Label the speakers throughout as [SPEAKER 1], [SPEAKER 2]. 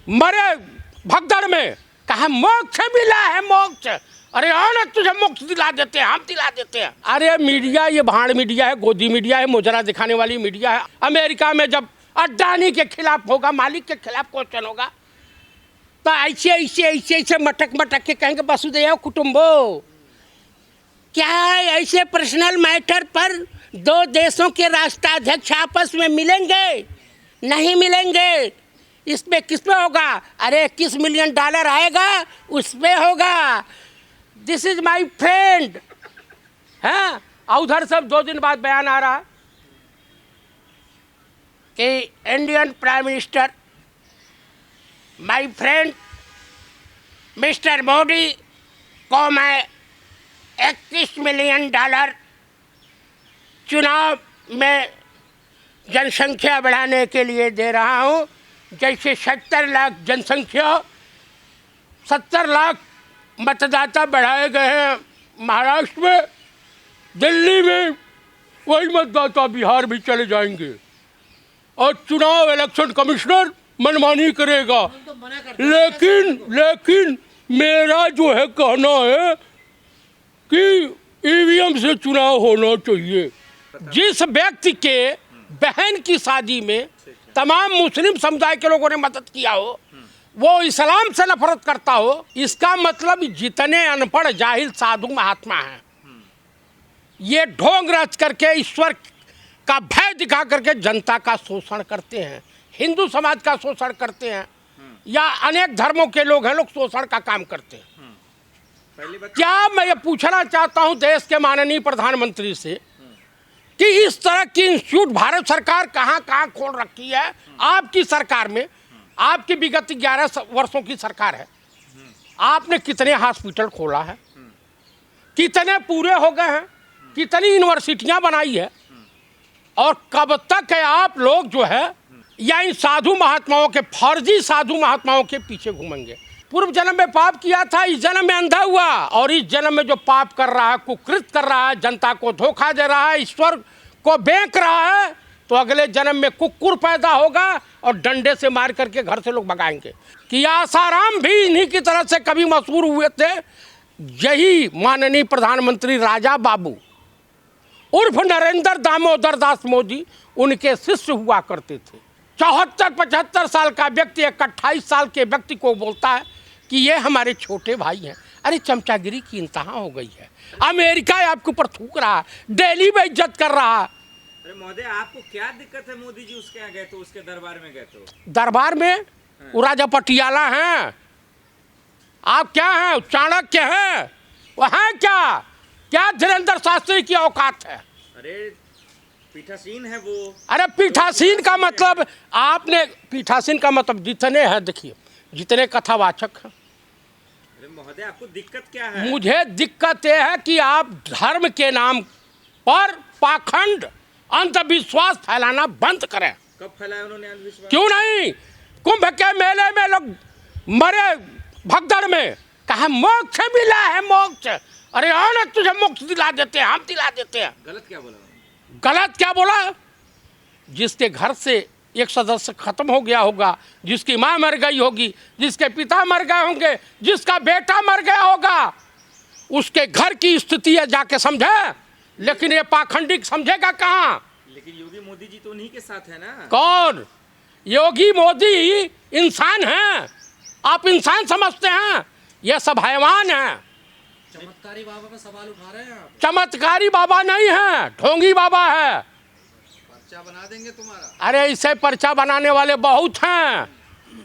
[SPEAKER 1] मरे भगदड़ में, कहा मोक्ष मिला है मोक्ष। अरे हाँ ना, तुझे मोक्ष दिला देते हैं, हम दिला देते हैं। अरे मीडिया ये भाड़ मीडिया है, गोदी मीडिया है, मुजरा दिखाने वाली मीडिया है। अमेरिका में जब अडानी के खिलाफ होगा, मालिक के खिलाफ क्वेश्चन होगा, तो ऐसे ऐसे ऐसे ऐसे मटक मटक के कहेंगे वसुधैव कुटुंबो। क्या ऐसे पर्सनल मैटर पर दो देशों के राष्ट्राध्यक्ष आपस में मिलेंगे? नहीं मिलेंगे। इस पे किस पे होगा? अरे $21 मिलियन आएगा, उस पे होगा। This is my friend. हाँ, उधर सब 2 दिन बाद बयान आ रहा कि Indian prime minister my friend mister Modi को मैं $21 मिलियन चुनाव में जनसंख्या बढ़ाने के लिए दे रहा हूँ। जैसे 70 लाख जनसंख्या, 70 लाख मतदाता बढ़ाए गए हैं महाराष्ट्र में, दिल्ली में वही मतदाता बिहार भी चले जाएंगे और चुनाव इलेक्शन कमिश्नर मनमानी करेगा। लेकिन मेरा जो है कहना है कि ईवीएम से चुनाव होना चाहिए। जिस व्यक्ति के बहन की शादी में तमाम मुस्लिम समुदाय के लोगों ने मदद किया हो, वो इस्लाम से नफरत करता हो, इसका मतलब जितने अनपढ़ जाहिल साधु महात्मा हैं, ये ढोंग रच करके ईश्वर का भय दिखा करके जनता का शोषण करते हैं, हिंदू समाज का शोषण करते हैं, या अनेक धर्मों के लोग हैं, लोग शोषण का काम करते हैं। क्या मैं ये पूछना चाहता हूं देश के माननीय प्रधानमंत्री से कि इस तरह की इंस्टीट्यूट भारत सरकार कहां कहां खोल रखी है? आपकी सरकार में, आपकी विगत 11 वर्षों की सरकार है, आपने कितने हॉस्पिटल खोला है, कितने पूरे हो गए हैं, कितनी यूनिवर्सिटियां बनाई है, और कब तक है आप लोग जो है या इन साधु महात्माओं के, फर्जी साधु महात्माओं के पीछे घूमेंगे? पूर्व जन्म में पाप किया था, इस जन्म में अंधा हुआ, और इस जन्म में जो पाप कर रहा है, कुकृत कर रहा है, जनता को धोखा दे रहा है, ईश्वर को बेंक रहा है, तो अगले जन्म में कुकुर पैदा होगा और डंडे से मार करके घर से लोग भगाएंगे। कि आसाराम भी इन्हीं की तरह से कभी मशहूर हुए थे। यही माननीय प्रधानमंत्री राजा बाबू उर्फ नरेंद्र दामोदर दास मोदी उनके शिष्य हुआ करते थे। 74-75 साल का व्यक्ति एक 28 साल के व्यक्ति को बोलता है कि ये हमारे छोटे भाई हैं। अरे चमचागिरी की इंतहा हो गई है। अमेरिका आपके ऊपर थूक रहा है, दिल्ली में इज्जत कर रहा है।
[SPEAKER 2] अरे महोदय, आपको क्या दिक्कत है? मोदी जी उसके यहाँ गए तो, उसके दरबार में गए तो?
[SPEAKER 1] दरबार में वो राजा पटियाला हैं, आप क्या हैं? चाणक्य हैं, वहाँ क्या धीरेन्द्र शास्त्री की औकात है?
[SPEAKER 2] अरे पीठासीन है वो।
[SPEAKER 1] अरे पीठासीन का मतलब, आपने पीठासीन का मतलब जितने हैं, देखिए जितने कथावाचक हैं।
[SPEAKER 2] अरे महोदय, आपको दिक्कत क्या है?
[SPEAKER 1] मुझे दिक्कत यह है कि आप धर्म के नाम पर पाखंड अंधविश्वास फैलाना बंद करें।
[SPEAKER 2] कब फैलाया उन्होंने अंधविश्वास?
[SPEAKER 1] क्यों नहीं? कुंभ के मेले में लोग मरे भगदड़ में, कहा मोक्ष मिला है मोक्ष। अरे हाँ ना, तुझे मोक्ष दिला देते हैं, हम दिला देते हैं।
[SPEAKER 2] गलत क्या बोला?
[SPEAKER 1] गलत क्या बोला? जिसके घर से एक सदस्य खत्म हो गया होगा, जिसकी माँ मर गई होगी, जिसके पिता मर गए होंगे, जिसका बेटा मर गया होगा, उसके घर की स्थिति है, जाके समझे। लेकिन ये पाखंडी समझेगा कहाँ?
[SPEAKER 2] लेकिन योगी मोदी जी तो उन्हीं के साथ है ना।
[SPEAKER 1] कौन? योगी मोदी इंसान हैं, आप इंसान समझते हैं, ये सब हैवान हैं।
[SPEAKER 3] चमत्कारी बाबा पे सवाल उठा रहे हैं आप।
[SPEAKER 1] चमत्कारी बाबा नहीं है, ढोंगी बाबा है।
[SPEAKER 3] पर्चा बना देंगे तुम्हारा।
[SPEAKER 1] अरे इसे पर्चा बनाने वाले बहुत हैं।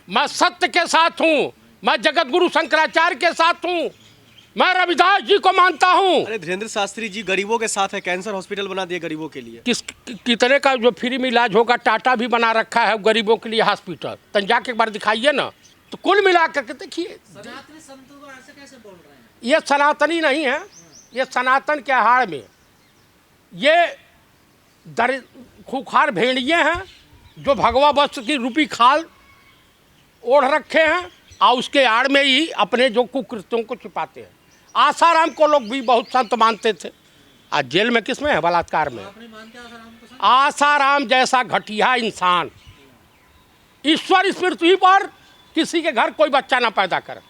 [SPEAKER 1] मैं सत्य के साथ हूँ, मैं जगत गुरु शंकराचार्य के साथ हूँ, मैं रविदास जी को मानता हूँ।
[SPEAKER 4] अरे धीरेन्द्र शास्त्री जी गरीबों के साथ है, कैंसर हॉस्पिटल बना दिए गरीबों के लिए।
[SPEAKER 1] कितने का जो फ्री में इलाज होगा, टाटा भी बना रखा है गरीबों के लिए हॉस्पिटल। तन जाके एक बार दिखाइए ना। तो कुल मिला करके देखिए,
[SPEAKER 3] सनातनी संतों को ऐसे कैसे बोल रहे हैं?
[SPEAKER 1] ये सनातनी नहीं है, ये सनातन के आहार में ये खूंखार भेड़िए हैं जो भगवा वस्त्र की रूपी खाल ओढ़ रखे हैं और उसके आड़ में ही अपने जो कुकृत्यों को छिपाते हैं। आसाराम को लोग भी बहुत संत मानते थे, आज जेल में किस में है? बलात्कार में।
[SPEAKER 3] आप नहीं मानते आसाराम को संत?
[SPEAKER 1] आसाराम जैसा घटिया इंसान ईश्वर इस पृथ्वी पर किसी के घर कोई बच्चा ना पैदा करे।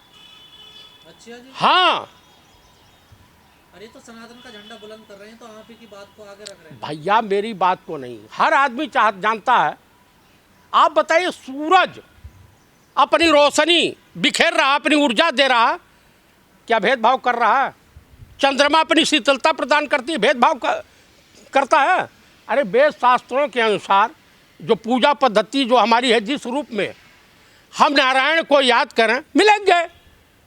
[SPEAKER 3] अच्छा जी।
[SPEAKER 1] हाँ
[SPEAKER 3] अरे तो सनातन का झंडा बुलंद कर रहे हैं तो आप ही की बात को आगे रख रहे हैं।
[SPEAKER 1] भैया मेरी बात को नहीं, हर आदमी जानता है। आप बताइए, सूरज अपनी रोशनी बिखेर रहा, अपनी ऊर्जा दे रहा, क्या भेदभाव कर रहा है? चंद्रमा अपनी शीतलता प्रदान करती है, भेदभाव करता है? अरे वेद शास्त्रों के अनुसार जो पूजा पद्धति जो हमारी है, जिस रूप में हम नारायण को याद करें मिलेंगे,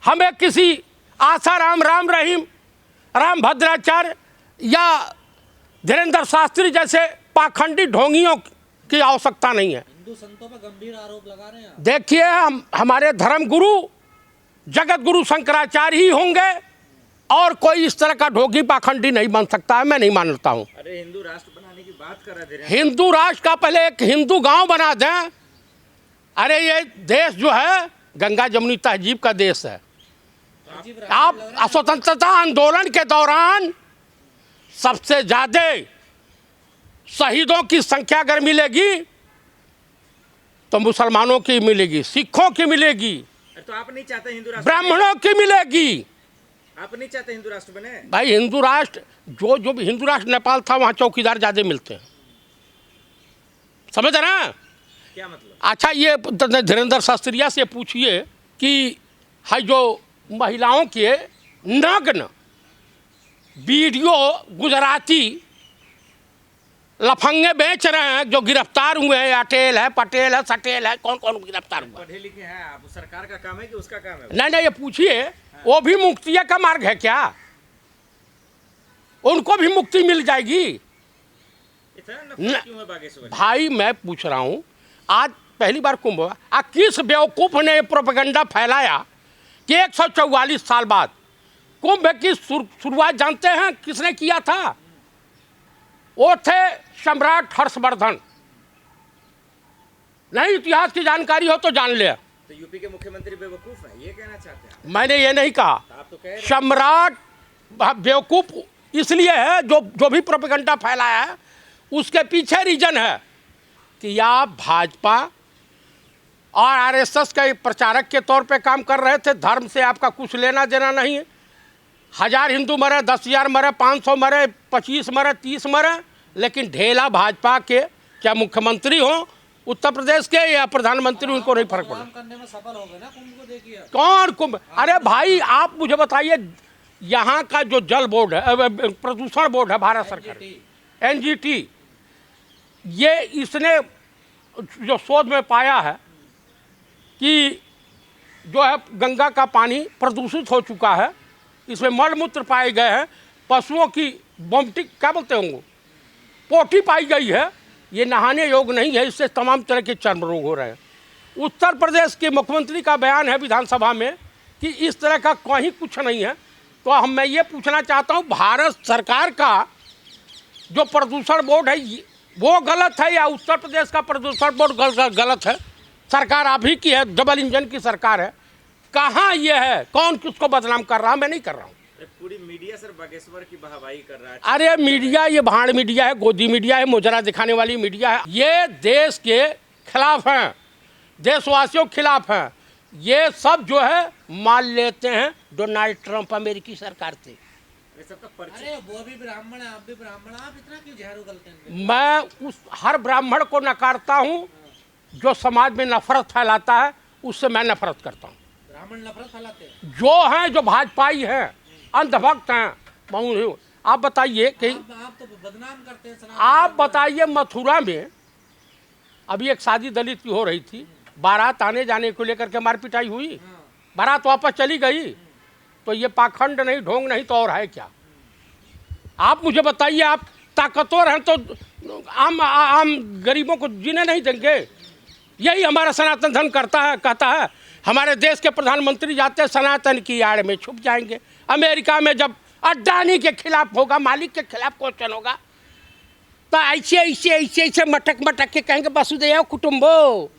[SPEAKER 1] हमें किसी आसाराम, राम रहीम, राम भद्राचार्य या धीरेन्द्र शास्त्री जैसे पाखंडी ढोंगियों की आवश्यकता नहीं है।
[SPEAKER 3] हिंदू संतों पर गंभीर आरोप लगा रहे हैं आप।
[SPEAKER 1] देखिए, हमारे धर्म गुरु जगत गुरु शंकराचार्य ही होंगे और कोई इस तरह का ढोंगी पाखंडी नहीं बन सकता है, मैं नहीं मानता हूँ।
[SPEAKER 2] अरे हिंदू राष्ट्र बनाने की बात कर रहे थे।
[SPEAKER 1] हिंदू राष्ट्र का पहले एक हिंदू गांव बना दें। अरे ये देश जो है गंगा जमुनी तहजीब का देश है। आप स्वतंत्रता आंदोलन के दौरान सबसे ज्यादा शहीदों की संख्या अगर मिलेगी तो मुसलमानों की मिलेगी, सिखों की मिलेगी,
[SPEAKER 2] तो आप नहीं चाहते हिंदू राष्ट्र?
[SPEAKER 1] ब्राह्मणों की मिलेगी।
[SPEAKER 2] आप नहीं चाहते हिंदू राष्ट्र बने?
[SPEAKER 1] भाई हिंदू राष्ट्र जो भी हिंदू राष्ट्र नेपाल था, वहाँ चौकीदार ज़्यादा मिलते हैं, समझ रहे हैं?
[SPEAKER 2] क्या मतलब?
[SPEAKER 1] अच्छा, ये धीरेन्द्र शास्त्रिया से पूछिए कि है जो महिलाओं के नग्न वीडियो गुजराती लफंगे बेच रहे हैं, जो गिरफ्तार हुए हैं, अटेल है, पटेल है, सटेल है, कौन कौन गिरफ्तार हुआ?
[SPEAKER 2] पढ़े लिखे हैं आप, सरकार का काम है कि उसका काम है?
[SPEAKER 1] नहीं, ये पूछिए, वो भी मुक्ति का मार्ग है क्या? उनको भी मुक्ति मिल जाएगी?
[SPEAKER 2] इतना नफरत क्यों है बागेश्वर?
[SPEAKER 1] भाई मैं पूछ रहा हूँ, आज पहली बार कुंभ हुआ, किस बेवकूफ़ ने प्रोपेगेंडा फैलाया कि 144 साल बाद कुंभ की शुरुआत जानते हैं किसने किया था? वो थे सम्राट हर्षवर्धन। नहीं इतिहास की जानकारी हो तो जान ले।
[SPEAKER 2] तो यूपी के मुख्यमंत्री बेवकूफ हैं, ये कहना चाहते हैं?
[SPEAKER 1] मैंने ये नहीं कहा।
[SPEAKER 2] आप तो कह रहे हैं
[SPEAKER 1] सम्राट बेवकूफ इसलिए है, जो भी प्रोपेगेंडा फैलाया है उसके पीछे रीजन है कि आप भाजपा और आरएसएस के प्रचारक के तौर पे काम कर रहे थे। धर्म से आपका कुछ लेना देना नहीं है। 1000 हिंदू मरे, 10,000 मरे, 500 मरे, 25 मरे, 30 मरे, लेकिन ढेला भाजपा के, क्या मुख्यमंत्री हो उत्तर प्रदेश के या प्रधानमंत्री, उनको नहीं फर्क पड़ा।
[SPEAKER 3] करने में सफल हो गए ना कुंभ को, देखिए
[SPEAKER 1] कौन कुंभ? अरे भाई आप मुझे बताइए, यहाँ का जो जल बोर्ड है, प्रदूषण बोर्ड है भारत सरकार, एनजीटी, ये इसने जो शोध में पाया है कि जो है गंगा का पानी प्रदूषित हो चुका है, इसमें मलमूत्र पाए गए हैं, पशुओं की वोमिटिंग क्या बोलते होंगे, पोटी पाई गई है, ये नहाने योग्य नहीं है, इससे तमाम तरह के चर्म रोग हो रहे हैं। उत्तर प्रदेश के मुख्यमंत्री का बयान है विधानसभा में कि इस तरह का कहीं कुछ नहीं है। तो मैं ये पूछना चाहता हूँ, भारत सरकार का जो प्रदूषण बोर्ड है वो गलत है या उत्तर प्रदेश का प्रदूषण बोर्ड गलत है? सरकार आप ही की है, डबल इंजन की सरकार है। कहाँ ये है? कौन किसको बदनाम कर रहा है? मैं नहीं कर रहा हूँ।
[SPEAKER 2] पूरी मीडिया सर बागेश्वर की वाहवाही कर रहा है।
[SPEAKER 1] अरे मीडिया, ये भाड़ मीडिया है, गोदी मीडिया है, मुजरा दिखाने वाली मीडिया है। ये देश के खिलाफ हैं, देशवासियों के खिलाफ हैं। ये सब जो है मान लेते हैं डोनाल्ड ट्रंप अमेरिकी सरकार से।
[SPEAKER 3] अरे वो भी ब्राह्मण है, आप भी ब्राह्मण, आप इतना क्यों जहर उगलते हैं?
[SPEAKER 1] मैं उस हर ब्राह्मण को नकारता हूँ जो समाज में नफरत फैलाता है, उससे मैं नफरत करता हूँ।
[SPEAKER 3] ब्राह्मण नफरत फैलाते हैं?
[SPEAKER 1] जो हैं, जो भाजपाई हैं, अंधभक्त हैं। आप बताइए कि
[SPEAKER 3] आप तो बदनाम करते हैं।
[SPEAKER 1] आप बताइए, मथुरा में अभी एक शादी दलित की हो रही थी, बारात आने जाने को लेकर के मार पिटाई हुई, बारात वापस चली गई। तो ये पाखंड नहीं, ढोंग नहीं तो और है क्या? आप मुझे बताइए, आप ताकतवर हैं तो आम गरीबों को जीने नहीं देंगे? यही हमारा सनातन धर्म कहता है। हमारे देश के प्रधानमंत्री जाते सनातन की आड़ में छुप जाएंगे। अमेरिका में जब अडानी के खिलाफ होगा, मालिक के खिलाफ क्वेश्चन होगा, तो ऐसे मटक के कहेंगे वसुधैव कुटुंबो।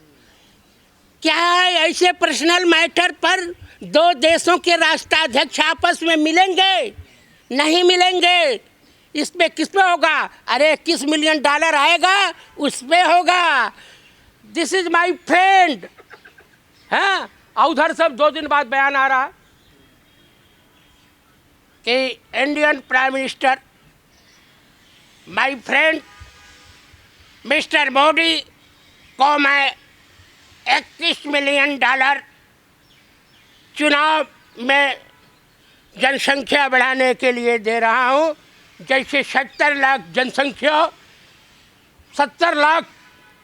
[SPEAKER 1] क्या ऐसे पर्सनल मैटर पर दो देशों के राष्ट्राध्यक्ष आपस में मिलेंगे? नहीं मिलेंगे। इस पे किस पे होगा? अरे $21 मिलियन आएगा, उस पे होगा। दिस इज माई फ्रेंड, हैं। और उधर सब 2 दिन बाद बयान आ रहा है कि Indian prime minister my friend mister Modi को मैं $31 मिलियन चुनाव में जनसंख्या बढ़ाने के लिए दे रहा हूँ। जैसे 70 लाख जनसंख्या 70 लाख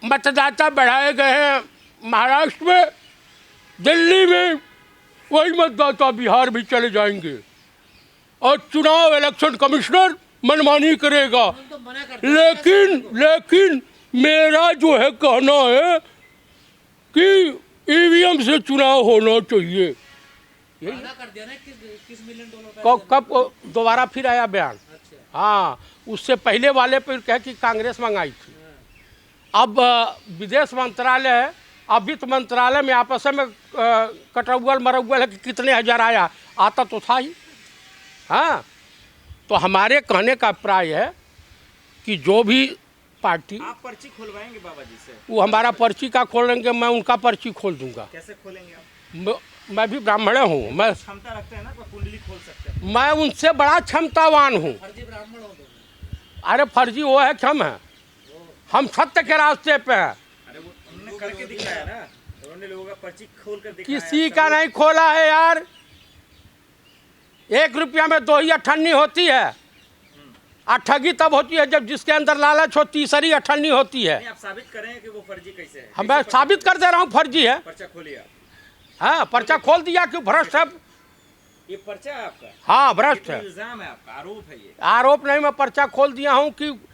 [SPEAKER 1] मतदाता बढ़ाए गए हैं महाराष्ट्र में, दिल्ली में वही मतदाता बिहार भी चले जाएंगे और चुनाव इलेक्शन कमिश्नर मनमानी करेगा।
[SPEAKER 3] तो मना कर दिया।
[SPEAKER 1] लेकिन मेरा जो है कहना है कि ईवीएम से चुनाव होना चाहिए।
[SPEAKER 3] वादा कर दिया ना $21 मिलियन
[SPEAKER 1] कब दोबारा फिर आया बयान?
[SPEAKER 3] अच्छा।
[SPEAKER 1] हाँ, उससे पहले वाले पर कह कि कांग्रेस मंगाई थी। अब विदेश मंत्रालय है, अब वित्त मंत्रालय में आपस में कटौल मरौल है कि कितने हजार आया, आता तो था ही। हाँ, तो हमारे कहने का अभिप्राय है कि जो भी पार्टी,
[SPEAKER 2] आप पर्ची खुलवाएंगे बाबा जी से?
[SPEAKER 1] वो हमारा पर्ची का खोलेंगे, मैं उनका पर्ची खोल दूंगा।
[SPEAKER 2] कैसे खोलेंगे आप?
[SPEAKER 1] मैं भी ब्राह्मण हूँ, मैं
[SPEAKER 2] क्षमता रखते हैं ना, तो कुंडली खोल सकते हैं।
[SPEAKER 1] मैं उनसे बड़ा क्षमतावान हूँ।
[SPEAKER 3] फर्जी ब्राह्मण हो तुम।
[SPEAKER 1] अरे फर्जी वो है कि हम सत्य के रास्ते पे हैं।
[SPEAKER 2] अरे वो उन्होंने करके दिखाया ना, उन्होंने लोगों का पर्ची खोल कर दिखाया।
[SPEAKER 1] किसी का नहीं खोला है यार। 1 रुपया में 2 ही अठन्नी होती है। ठगी तब होती है जब जिसके अंदर लालच हो, तीसरी अठन्नी होती है।
[SPEAKER 2] नहीं, आप साबित करें कि वो फर्जी कैसे है।
[SPEAKER 1] हम मैं साबित कर दे रहा हूँ फर्जी है।
[SPEAKER 2] पर्चा खोलिए।
[SPEAKER 1] हाँ, पर्चा खोल दिया कि भ्रष्ट है।
[SPEAKER 2] ये पर्चा है आपका?
[SPEAKER 1] हाँ, भ्रष्ट
[SPEAKER 2] ये
[SPEAKER 1] है।
[SPEAKER 2] तो इल्जाम है आपका, आरोप है ये।
[SPEAKER 1] आरोप नहीं, मैं पर्चा खोल दिया हूँ कि